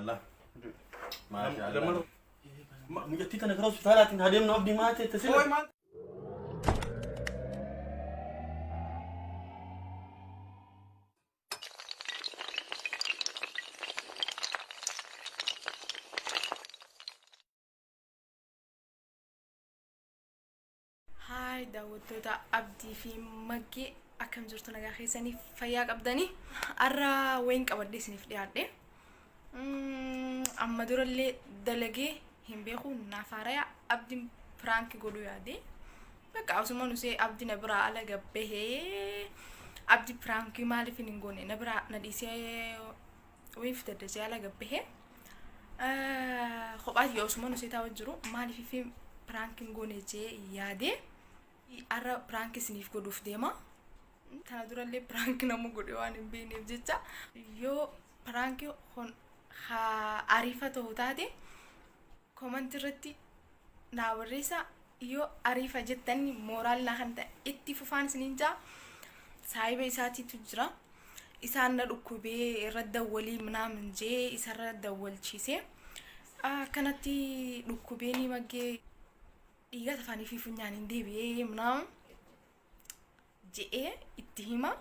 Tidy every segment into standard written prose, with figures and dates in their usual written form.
الله ما شاء الله مجتي أنا خلاص ثلاث هديم نبدي ما تسلم هاي داوتوتا أبدي في مكة أكم زرتنا جاخي سني فياك أبداني أرى وين كبدي سني في ديارده أما دور اللي دلقي هم بيخو نافاريا أبدي فرانك يقولوا يادي بقى أوسما نسي أبدي نبرا على جبهه أبدي فرانك مالي في نقولي نبرا نديسي وين في تدرسي على جبهه خبات يوسما نسي توجرو مالي في فرانك نقولي جي يادي أرى فرانك سنيف قدوف ديما تنا دور اللي فرانك نمو قدوان بيني بجتا يو فرانك هون عارفة توتادي كومنت رتي ناوريسا يو عارفة جتني مورال نهانت اتفوفان سنينجا سايبه إساتي تجرا إسان نركوبي رد ولي منامن جي إسان رد ول شيسي كانتي ركوبيني مجي إيجا تفاني في فنيان ديبي منام جئ اتهما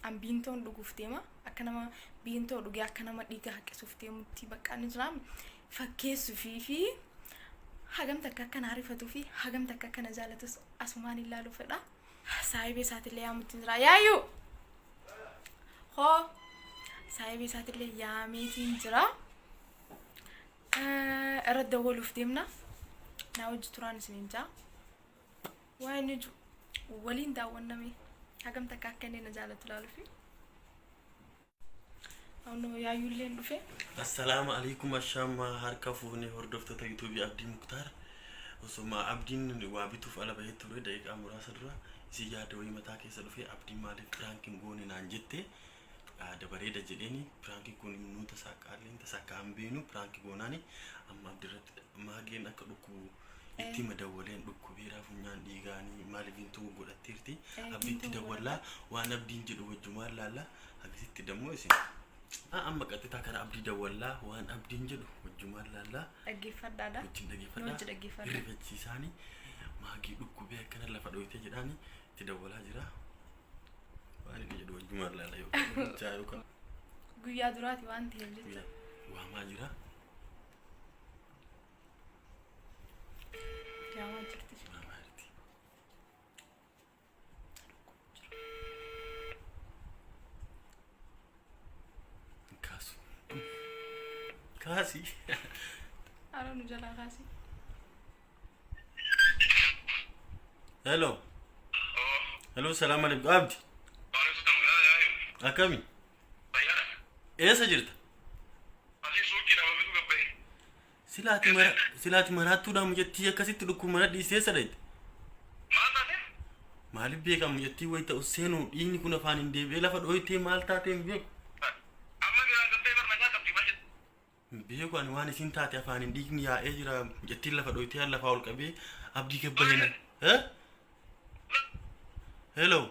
أم بينتون لقوفتيما أكنما بينتون لقي أكنما إيجا هكسوفتيما تبقى نجرام فكيس في حاجم تكا كان عارفة في حاجم تكا كان زالت أسماني الله لفدا سايبي سات اللي يا متنجرا يايو خو سايبي سات اللي يا متنجرا رد أول وفتيمنا ناوج تران سنينجا وينجو ولين داونا مي حاجم تكا كان نزالت الله في أنو يا يولين لفه السلام عليكم الشام هركفوني هردفت تيتوبي عبدي مختار وسما عبدين وابيتوف على بيت تريد أيك أمورا سدرا سيجادوي متاكي سلفي عبدي مالك فرانكين غوني نانجتة دبريدا جديني فرانكي كوني منو تساكالين تساكام بينو فرانكي غوناني أما بدرت ما جين أكلوكو إتي مدولين لوكو بيرا فنيان ديغاني مالي بنتو غودا تيرتي عبدي تدولا وانا بدين جدو وجمال لالا هكذا تدمو يسين أما قلت تاكر أبدي دولا وان أبدي نجدو وجمال لالا أجيفر دادا نوجد أجيفر ريبتشي ساني ما أجي لوكو بيا كنا لفدوي تجداني تدولا جرا وان نجدو وجمال لالا يو جايو كا قويا دراتي وان تيجي وما جرا جاوا جرتش كاسي أنا نجلا كاسي هلو هلو السلام عليكم عبدي أكمل إيه سجلت سلاتي مرات تودا مجتي كاسيت لكم مرات دي سيسرت مالي بيك أم مجتي ويتا أسينو إني كنا فانين دي بيلا فدويتي مالتا تيم بيك بيكو أنا واني سنتاتي أفانين ديكني يا إجرا جتي لفا دويتي هلا فاول كبي أبدي كبهنا ها هلو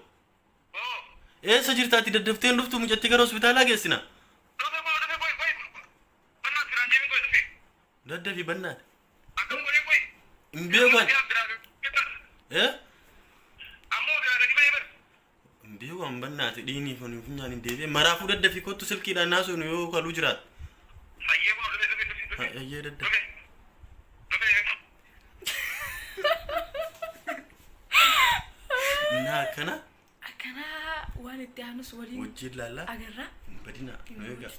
إيه سجلتاتي دفتين رفتو مجتي كرو سبيتالا جسنا دد في بنات مبيكو إيه مبيكو أم بنات ديني فني فنيان ديبي مرافو دد في كوتو سلكي دا ناسو نيو كالو جرات هيا دد نا كنا والدي أنس ولين وجد لالا أجرا بدينا نيجا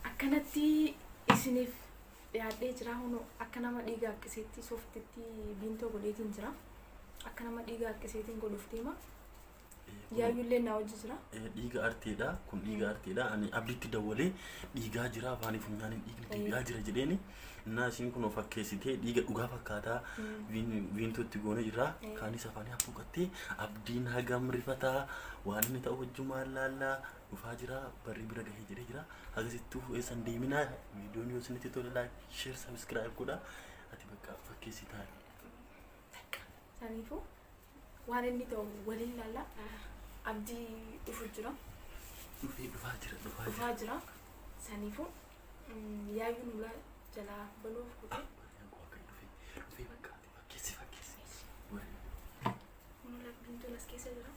أكنتي إسنيف yaadde jira hono akkanama dhiiga akkiseetti softetti biintoo godheetiin jira akkanama dhiiga akkiseetiin godhufteema yaayullee na wajji jira dhiiga arteedha kun dhiiga arteedha ani abditti dawwalee dhiigaa jira afaanii funyaaniin dhiigni dhiigaa jira jedheeni እና ሲን ኩኖ ፈከሲቴ ዲገ ዱጋ ፈካታ ቪንቶቲ ጎነ ጅራ ካኒ ሰፋኒ አፉቀቴ አብዲን ሀገም ሪፈታ ዋንነ ተወጁ ማላላ ዱፋጅራ በሪ ብረገ ሄጀ ጅራ ሀገሲቱ ኤሰን ዲሚና ቪዲዮ ኒውስ ነቲ ቶላ ሼር ሰብስክራይብ ኩዳ አቲ በቃ ፈከሲታ ሳኒፉ ዋንኒ ተው ወሊላላ አብዲ ዱፉጅራ ዱፋጅራ ሳኒፉ Yaayyuu nula jalaa banuuf kute. Nula bintu las keessa jira.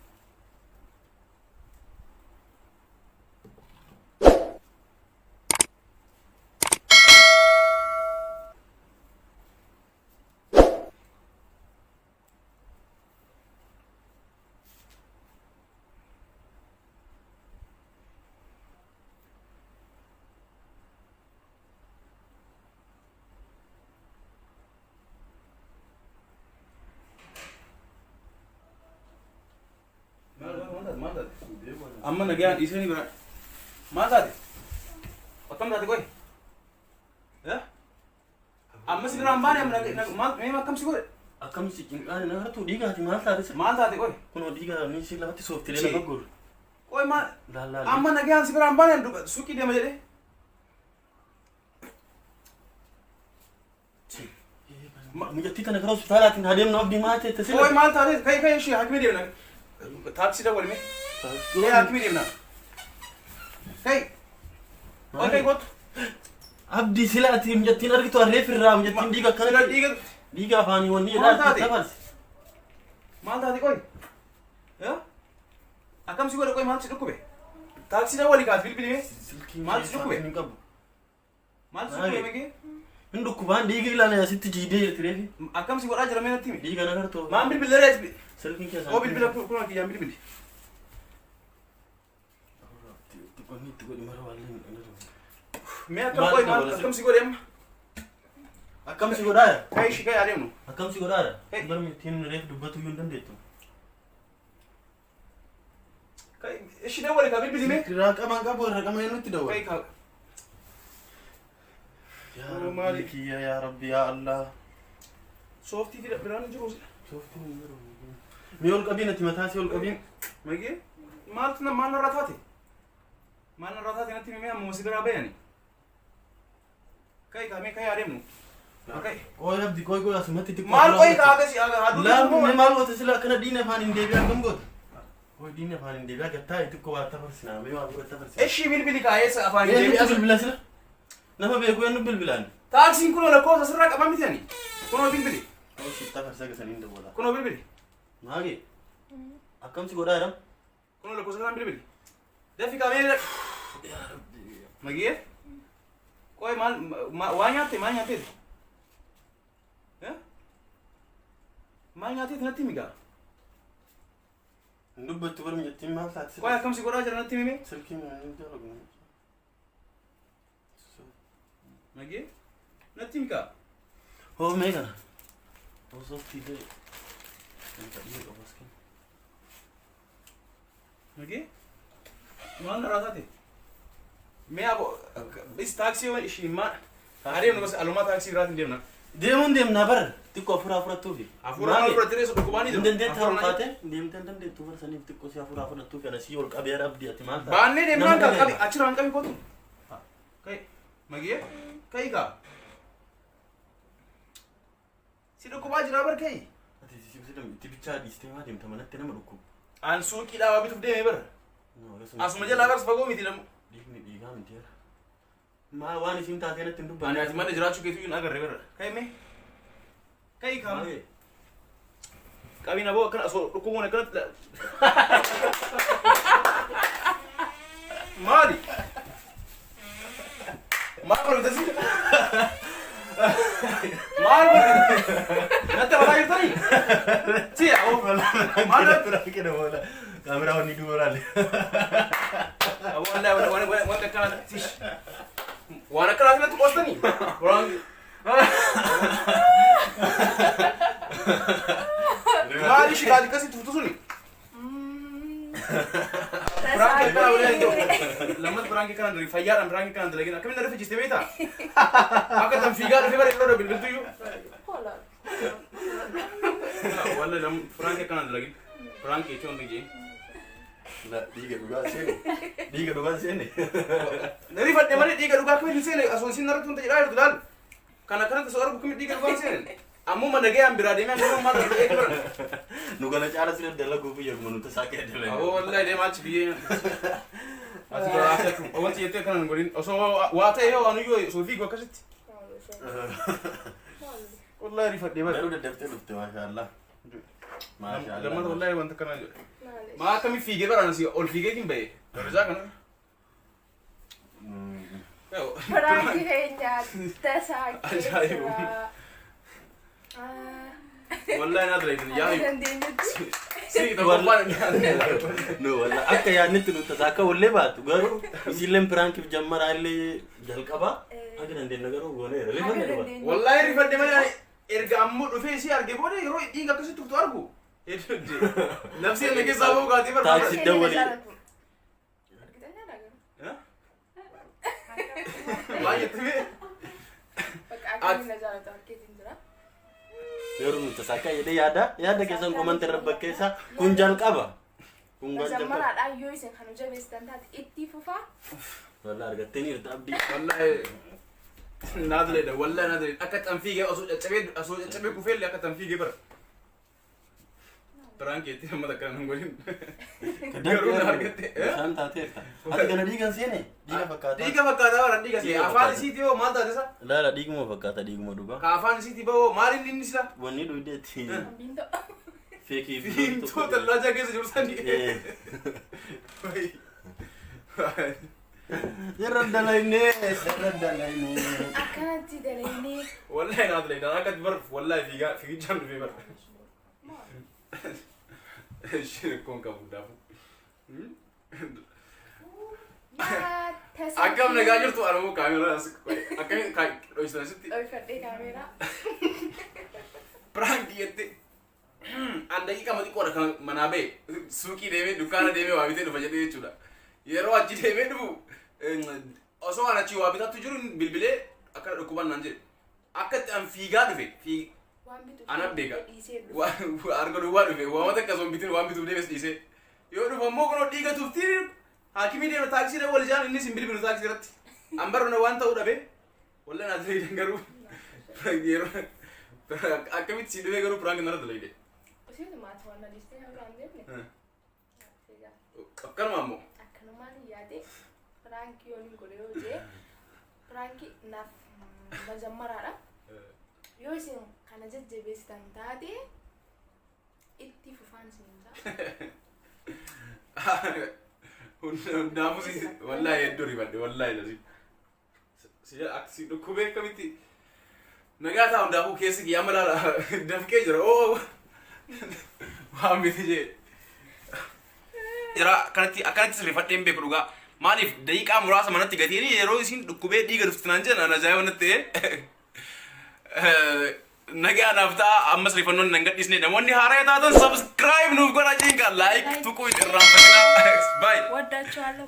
amma nagaan isini bira maal taate akkam taate qoy amma si biraan baane maal mee akkam si godhe akkam si cinqaan na hartu dhiigaati maal taate maal taate qoy kunoo dhiigaa ni si lafatti sooftilee lafa gurre qoy maal laallaa amma nagaan si biraan baane suuqii deema jedhe mujattii kana karaa hospitaalaatiin adeemna abdii maatee tasila qoy maal taate kay ishee hakimii deemna taaksii dawwalme kay hakimii deemna kay qoy kay gootu abdii silaati mujattiin argitu arreef irraa mujattiin dhiiga akkana dhiiga afaanii wanni jedhaa tafarsi maal taate qoy akkam si godhe qoy maal si dhukkube taaksii dawwalii kaas bilbilimee maal si dhukkube hin qabu maal si dhukkube megee hin dhukkubaan dhiiga ilaala asitti jiidee jirtireefi akkam si godhaa jira mee natti himi dhiiga na gartoo maan bilbilerees silkiin keessa oo bilbila kunoo kiyyaan bilbili Tuqonni itti godhi mara waalleen mee akkam qoy maal akkam si godhe amma akkam si godhaaya kay ishi kay adeemnu akkam si godhaaya barmi ittiin reef dubbatu iyyuu hin dandeettu kay ishi dawwale ka bilbilimee irraa qaban qabu irra qama nutti dawwal kay ka yaa maliki yaa rabbi yaa allah sooftii fi biraan jiru sooftiin hin jiru mee ol qabiin ati mataa si ol qabiin megee maaltu maal narraa taate natti himee amma si biraa bayani kay ka mee kay adeemnu kay qoy abdi qoy qoy asumatti xiqqoo maal qoy ka agasi aduu laa mee maal goota sila akkana diina afaan hin deebi'aa kam goota qoy diina afaan hin deebi'aa gattaa xiqqoo waa tafarsinaa mee waa fudhata tafarsinaa ishi bilbili kaayeessa afaan hin eenyutu deebi'aa bilbila sila nama beeku eenyu bilbilaan taaksiin kunoo lakkoofsa sirraa qaban miti ani kunoo bilbili qoy tafarsaa gasanii hin daboola kunoo bilbili maage akkam si godhaa jedham kunoo lakkoofsa kanaan bilbili dafi kaamee yaa rabbi magee qoy maal waa nyaatte maal nyaatteeti maal nyaatteeti natti himi gaa hin dubbattu barmi jettiin maal taate qoy akkam si godhaa jira natti himee silkiin hin dalagu magee natti himi gaa hoo mee kana hoo sooftii ta'e kan kadhii qabas kenna magee maal narraa taate mee abo is taaksii ishii maa adeemnu gosa alumaa taaksii biraatiin deemna deemuun deemnaa bara xiqqoo afuraa fudhattuufi hafuura maal fudhattee so dhukkubaan hin dandeettaa ol kaate deemtee hin dandeettu bara saniif xiqqoo si afuraa fudhattuufi ana sii ol qabee abdii ati maal taate baannee deemnaan kan qabi achirraan qabi kootu kay magee kay gaa si dhukkubaa jiraa bar kay ati itti bichaa dhiistee maa deemta manatti nama dhukkubu aan suuqii dhaabaa bituuf deemee bara asuma jalaa garsu fagoo miti lamu dhiigni dhiigaa miti jira maa waan isiin taatee natti hin ani dubbanne ati mana jiraachuu keetu hin agarre bara kay mee kay kaama qabiin aboo akkana asoo dhukkubuun akkanatti maali maal barbaadasi maal barbaadasi natti mataa jirtanii si aboo maal kaameraa wanni dubaraalle aboo wallahi wanta akkana tish waan akkanaati natti qoostanii waraan maali shikaati kasi tuftu suni Prank kana udah itu. Lambat prank kana dari fayyaran prank kana dari lagi. Kami dari fijiste beta. Aku tam figa dari bare lo bil tu yo. Hola. Wallahi lam prank kana lagi. Prank itu on biji. la dhiiga dhugaa seene Dari fadde mari diga duga kami sene aso sin naratu unta jira dulal. Kana kana so arbu kami diga duga sene. Ammu manage am birade me ammu mal ek bar. nu gala cara sila dalagu fu yag manu ta sake dalagu Oh wallahi de match biye. Ati garaata wanti jettee kanan godhin osoo waa ta'e yoo anuyyoo soofii goo akkasitti. Wallahi rifadhee bara. Garuu dadhabtee dhufte maashaallah. Maashaallah. Lammaata wallahi wanta kana jedhe. Maa akkamii fiigee bara anasi ol fiigee kin ba'e. Darasaa kana. Prank keenya tasaa Ajaa'iba. Wallahi naa daleetin yaa. dandeenyutti Sii tokkoffaan No walla akka yaadnitti nuti akka wallee baatu garuu isilleen piraankiif jammaraa illee jalqabaa akka dandeenye garuu gooneera. Rifanne dhufa. wallahi rifadhee malee erga ammoo dhufee isii argee booda yeroo dhiiga akkasitti tuftu argu. Nafsi inni keessaa bahu gaatee bara. Taaksii dawwalii. Maal jettee? Yeroo nuti akka jedhee yaada keessan koomanta irra bakkeessa kun jalqaba. Kun jalqaba. Jammaraadhaan yoo isin kan jabeessitan taate itti fufaa. Walla argattanii irta abdii. Wallahi naa daleedha wallahi naa daleedha akka xanfiigee osoo caccabee kufeellee akka xanfiigee bara. Prankeetti amma takka nan godhin. Garuu na argatte. Bishaan taateerta. Ati kana dhiigan seene? Dhiiga fakkaata. Dhiiga fakkaata bara dhiiga see afaan isiitii hoo maal taate isa? Laala dhiiguma fakkaata dhiiguma dhugaa. Ka afaan isiitii bahoo maaliin inni sila? Wanni dhuydeetti. Biinto. Feekii Fiimtuu tallaaja keessa jiru sani. Irra dalaynee Akkanatti dalaynee. Wallahi naa daleedha akkatti bara wallahi fiigichaan dhufee bara. Isheen kun qabu daafu. Akkam nagaa jirtu aramoo kaameeraa akkamiin dho'isan asitti. Dho'ifadhee kaameeraa. Prank jette. An daqiiqa mati qoodha kan manaa ba'e suuqii deemee dukkaana deemee waa bitee dhufa jedhee jechuudha. Yeroo achi deemee dhufu osoo an achi waa bitattu jiru bilbilee akkana dhukkubaan naan jedhe. Akkatti an fiigaa dhufe Anak beeka. Arga duwwaa dhufe waamata akkasuma bitin waan bituuf deemes dhiisee. Yoo dhufu ammoo kunoo dhiiga tuftii haakimii deema taaksiidha wal ijaan innis hin bilbilu taaksii irratti. An baruna waan ta'uu dhabe. Wallee naa daleeydan garuu yeroo akkamitti si dhufee garuu piraanki nara daleeyde. Usiitumaati waan nadiistee hawlaan deemne. Akkanuma ammoo. Akkanumaan yaade piraanki yoo hin godhe yoo jee piraanki naaf majammaraadha. Yoo isin kana jajjabeessitan taate itti fufaan isin Hundaafu si wallahi hedduu rifadhe wallahi lasi. Si aksi dhukkubee akkamitti nagaa ta'a hundaafuu keessi kiyyaa malaala dafqee jira oo waan miti jee. Jira akkanatti rifadheen beeku dhugaa. Maaliif daqiiqaa muraasa manatti gatiin yeroo isin dhukkubee dhiiga dhuftinaan jedhan ajaa'iba natti nagaa naaf ta'a ammas rifannoon nan gadhiisne namoonni haaraa taatan subscribe nuuf godhaa jeen kan like tuquu hin irraanfatinaa. Bye. Waddaachuu haala.